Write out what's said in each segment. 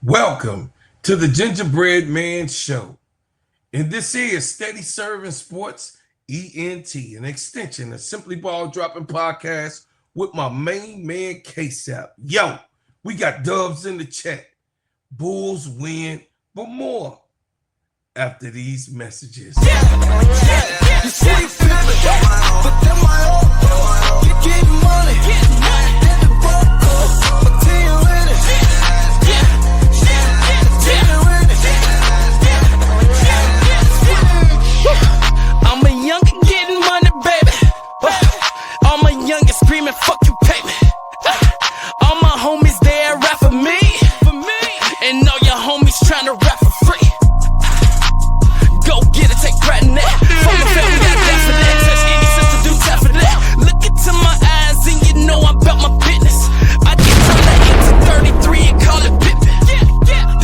Welcome to the Gingerbread Man Show. And this here is Steady Serving Sports ENT, an extension of Simply Ball Dropping Podcast with my main man, KEYSHA. Yo, we got dubs in the chat. Bulls win, but more after these messages. I'm a youngin' getting money, baby. All my youngins screaming, fuck you, pay me. All my homies there rap for me. And all your homies tryna rap for free. Go get it, take pride in that. For my family, got that for that. Touch any sister, do tap for that. Look into my eyes and you know I'm about my business. I get from the 8 to 33 and call it pippin'. Damn.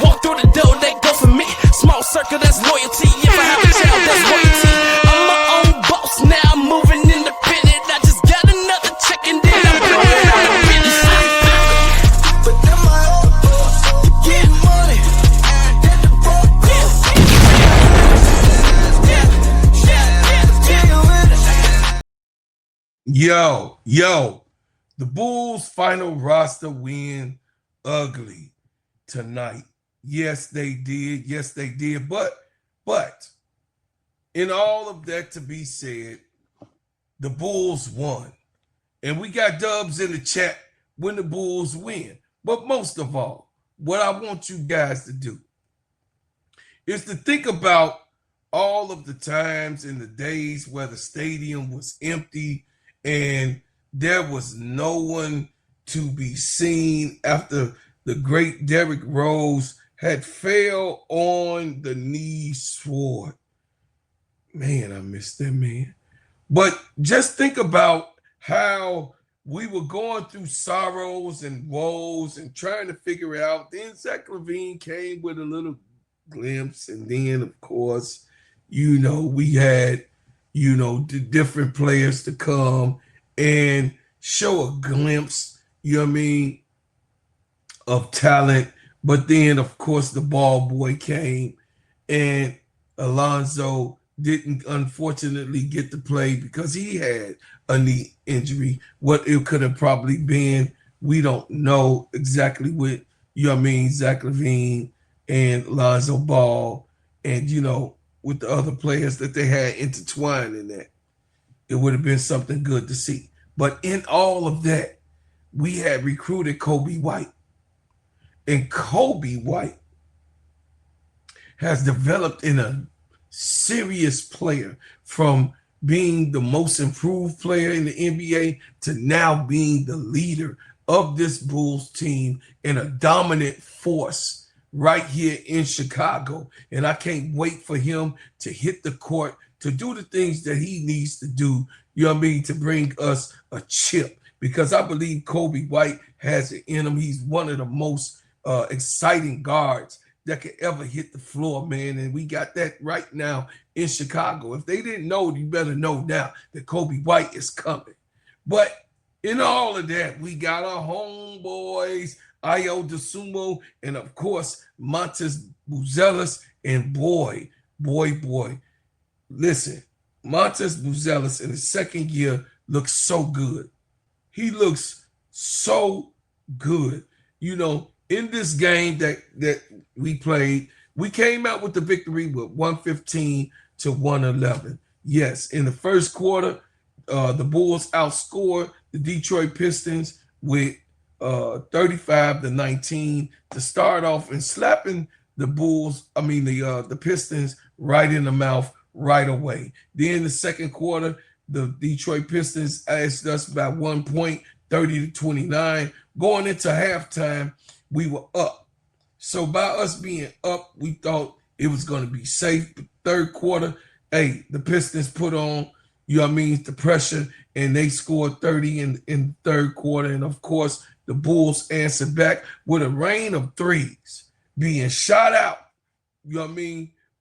Walk through the door, they go for me. Small circle, that's loyalty. If I have a child, that's royalty. I'm my own boss, now I'm moving independent. I just got another check and then I'm blowing out the business. But then my old boss, get money. Get the broke. Yo, the Bulls' final roster win ugly tonight. Yes, they did. But in all of that to be said, the Bulls won. And we got dubs in the chat when the Bulls win. But most of all, what I want you guys to do is to think about all of the times in the days where the stadium was empty and there was no one to be seen after the great Derrick Rose had fell on the knee sword. Man, I miss that man. But just think about how we were going through sorrows and woes and trying to figure it out. Then Zach LaVine came with a little glimpse. And then, of course, we had, the different players to come and show a glimpse, of talent. But then, of course, the ball boy came and Alonzo didn't unfortunately get to play because he had a knee injury. What it could have probably been, we don't know exactly what, Zach LaVine and Alonzo Ball and, with the other players that they had intertwined in that. It would have been something good to see. But in all of that, we had recruited Coby White. And Coby White has developed in a serious player from being the most improved player in the NBA to now being the leader of this Bulls team and a dominant force right here in Chicago. And I can't wait for him to hit the court, to do the things that he needs to do, to bring us a chip. Because I believe Coby White has it in him. He's one of the most exciting guards that could ever hit the floor, man. And we got that right now in Chicago. If they didn't know, you better know now that Coby White is coming. But in all of that, we got our homeboys, Ayo Dosunmu, and of course, Montes Buzelis. And boy, listen, Montes Buzelis in his second year looks so good. He looks so good. In this game that we played, we came out with the victory with 115 to 111. Yes, in the first quarter, the Bulls outscored the Detroit Pistons with 35-19 to start off and slapping the Pistons right in the mouth right away. Then the second quarter, the Detroit Pistons asked us by 1 point, 30-29. Going into halftime, we were up. So by us being up, we thought it was going to be safe. But third quarter, the Pistons put on, the pressure, and they scored 30 in the third quarter. And of course, the Bulls answered back with a rain of threes being shot out,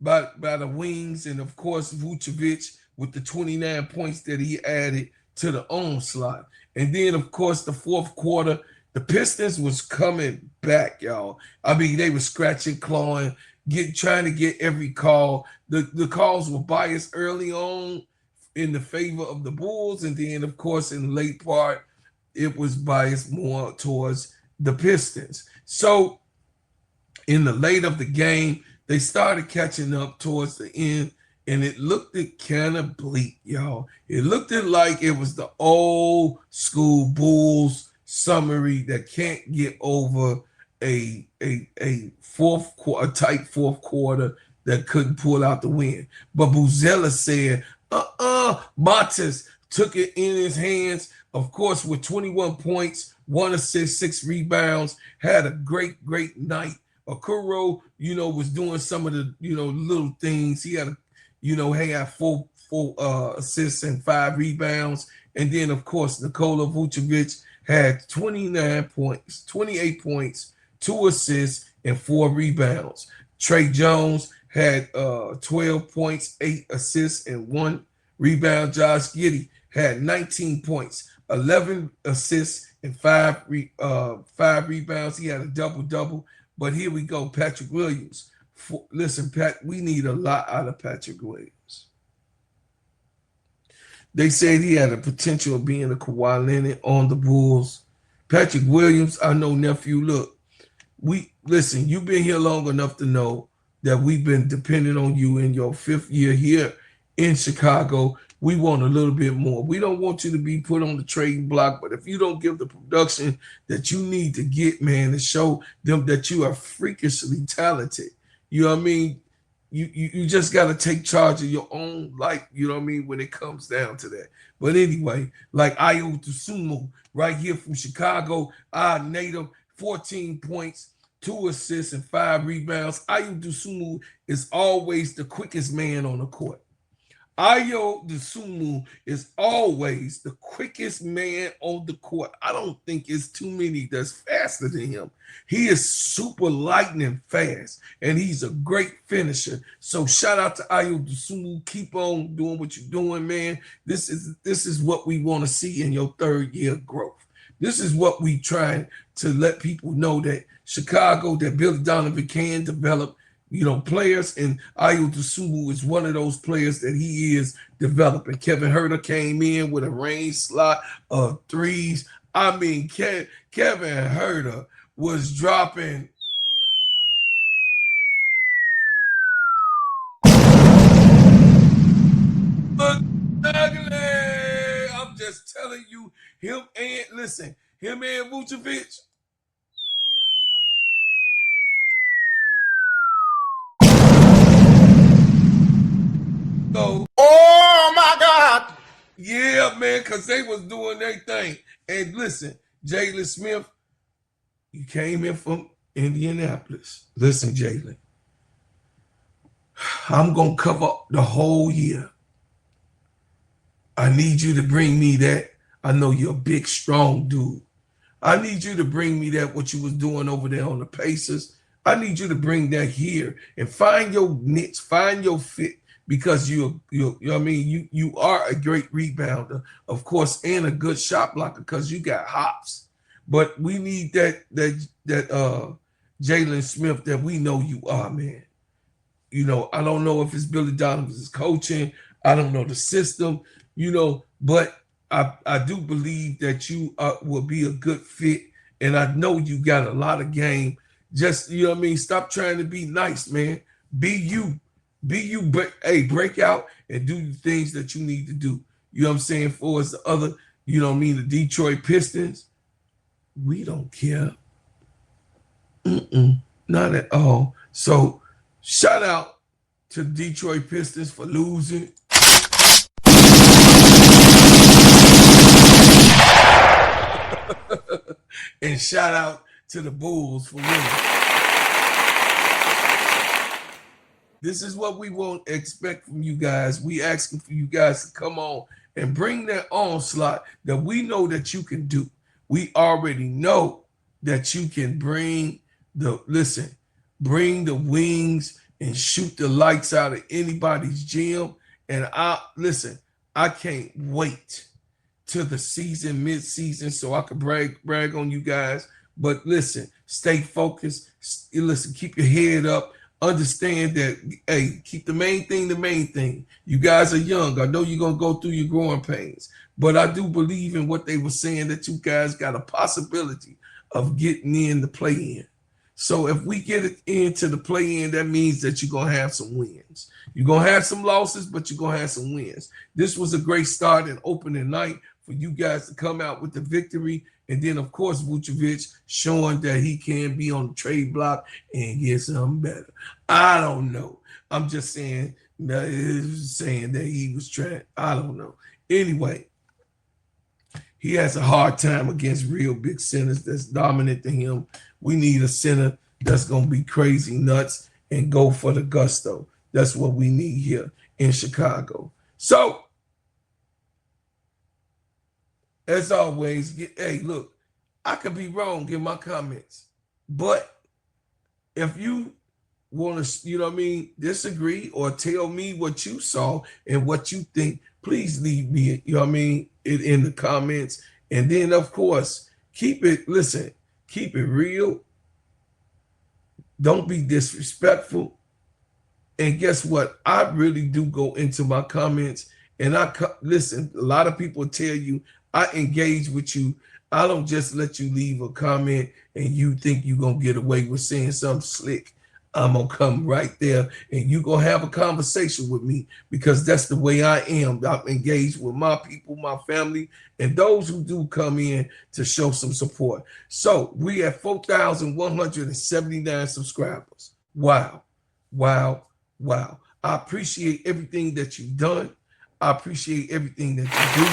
by the wings. And of course, Vucevic with the 29 points that he added to the onslaught. And then, of course, the fourth quarter, the Pistons was coming back, y'all. I mean, they were scratching, clawing, trying to get every call. The calls were biased early on in the favor of the Bulls, and then of course in the late part, it was biased more towards the Pistons. So in the late of the game, they started catching up towards the end, and it looked kind of bleak, y'all. It looked like it was the old school Bulls summary that can't get over a tight fourth quarter that couldn't pull out the win. But Buzelis said, Matas took it in his hands, of course, with 21 points, 1 assist, 6 rebounds, had a great night. Okoro, was doing some of the, little things. He had, he had four assists and 5 rebounds. And then, of course, Nikola Vucevic had 28 points, 2 assists, and 4 rebounds. Trey Jones had 12 points, 8 assists, and 1 rebound. Josh Giddey had 19 points, 11 assists, and 5 rebounds. He had a double-double. But here we go, Patrick Williams. Listen, Pat, we need a lot out of Patrick Williams. They said he had a potential of being a Kawhi Leonard on the Bulls. Patrick Williams, I know, nephew, look, listen, you've been here long enough to know that we've been depending on you in your 5th year here in Chicago. We want a little bit more. We don't want you to be put on the trading block, but if you don't give the production that you need to get, man, to show them that you are freakishly talented, you know what I mean? You just got to take charge of your own life, you know what I mean, when it comes down to that. But anyway, like Ayo Dosunmu right here from Chicago, our native, 14 points, 2 assists, and 5 rebounds. Ayo Dosunmu is always the quickest man on the court. Ayo Dosunmu is always the quickest man on the court. I don't think it's too many that's faster than him. He is super lightning fast, and he's a great finisher. So shout out to Ayo Dosunmu. Keep on doing what you're doing, man. This is what we want to see in your 3rd year growth. This is what we trying to let people know, that Chicago, that Billy Donovan can develop players, and Ayo Dosunmu is one of those players that he is developing. Kevin Huerter came in with a range slot of 3s. I mean, Kevin Huerter was dropping. I'm just telling you, him and Vucevic. Oh my God. Yeah, man, because they was doing their thing. And listen, Jalen Smith, you came in from Indianapolis. Listen, Jalen, I'm going to cover the whole year. I need you to bring me that. I know you're a big, strong dude. I need you to bring me that, what you was doing over there on the Pacers. I need you to bring that here and find your niche, find your fit. Because you are a great rebounder, of course, and a good shot blocker because you got hops. But we need that Jalen Smith that we know you are, man. I don't know if it's Billy Donovan's coaching. I don't know the system, but I do believe that you will be a good fit. And I know you got a lot of game. Just, stop trying to be nice, man. Be you. But hey, break out and do the things that you need to do. You know what I'm saying? For us, the other, the Detroit Pistons, we don't care. Not at all. So shout out to the Detroit Pistons for losing. And shout out to the Bulls for winning. This is what we won't expect from you guys. We asking for you guys to come on and bring that onslaught that we know that you can do. We already know that you can bring the wings and shoot the lights out of anybody's gym. And I can't wait till the season, mid-season, so I can brag on you guys But listen, stay focused. Listen, keep your head up. Understand that, hey, keep the main thing the main thing. You guys are young. I know you're going to go through your growing pains. But I do believe in what they were saying, that you guys got a possibility of getting in the play-in. So if we get it into the play-in, that means that you're going to have some wins. You're going to have some losses, but you're going to have some wins. This was a great start and opening night for you guys to come out with the victory. And then, of course, Vucevic showing that he can be on the trade block and get something better. I don't know. I'm just saying that he was trying. I don't know. Anyway, he has a hard time against real big centers that's dominant to him. We need a center that's going to be crazy nuts and go for the gusto. That's what we need here in Chicago. So, as always, hey, look, I could be wrong in my comments. But if you want to, you know what I mean, disagree or tell me what you saw and what you think, please leave me, you know what I mean, in the comments. And then, of course, keep it real. Don't be disrespectful. And guess what? I really do go into my comments. And listen, a lot of people tell you, I engage with you. I don't just let you leave a comment and you think you're going to get away with saying something slick. I'm going to come right there and you're going to have a conversation with me, because that's the way I am. I'm engaged with my people, my family, and those who do come in to show some support. So we have 4,179 subscribers. Wow. Wow. Wow. I appreciate everything that you've done. I appreciate everything that you do.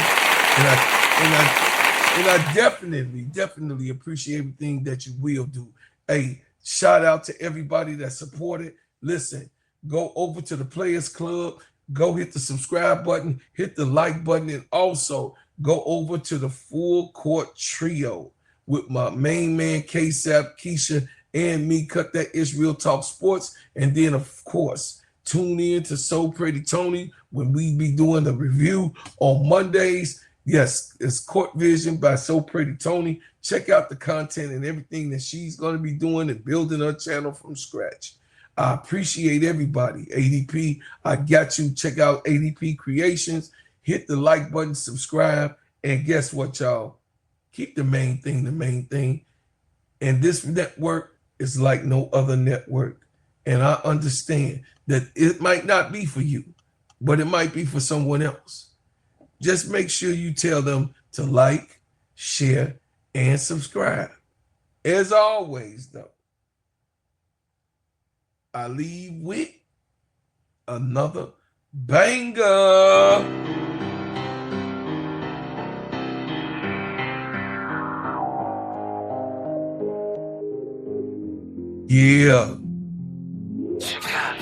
And I definitely appreciate everything that you will do. Hey, shout out to everybody that supported. Listen, go over to the Players Club, go hit the subscribe button, hit the like button, and also go over to the Full Court Trio with my main man, KEYSHA, and me, Cut That Ish Real Talk Sports. And then, of course, tune in to So Pretty Tony when we be doing the review on Mondays. Yes, it's Court Vision by So Pretty Tony. Check out the content and everything that she's going to be doing and building her channel from scratch. I appreciate everybody. ADP, I got you. Check out ADP Creations. Hit the like button, subscribe, and guess what, y'all? Keep the main thing the main thing. And this network is like no other network. And I understand that it might not be for you, but it might be for someone else. Just make sure you tell them to like, share, and subscribe. As always, though, I leave with another banger. Yeah. Chicago.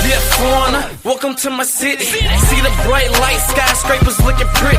Yeah, foreigner, welcome to my city. See the bright light, skyscrapers looking pretty.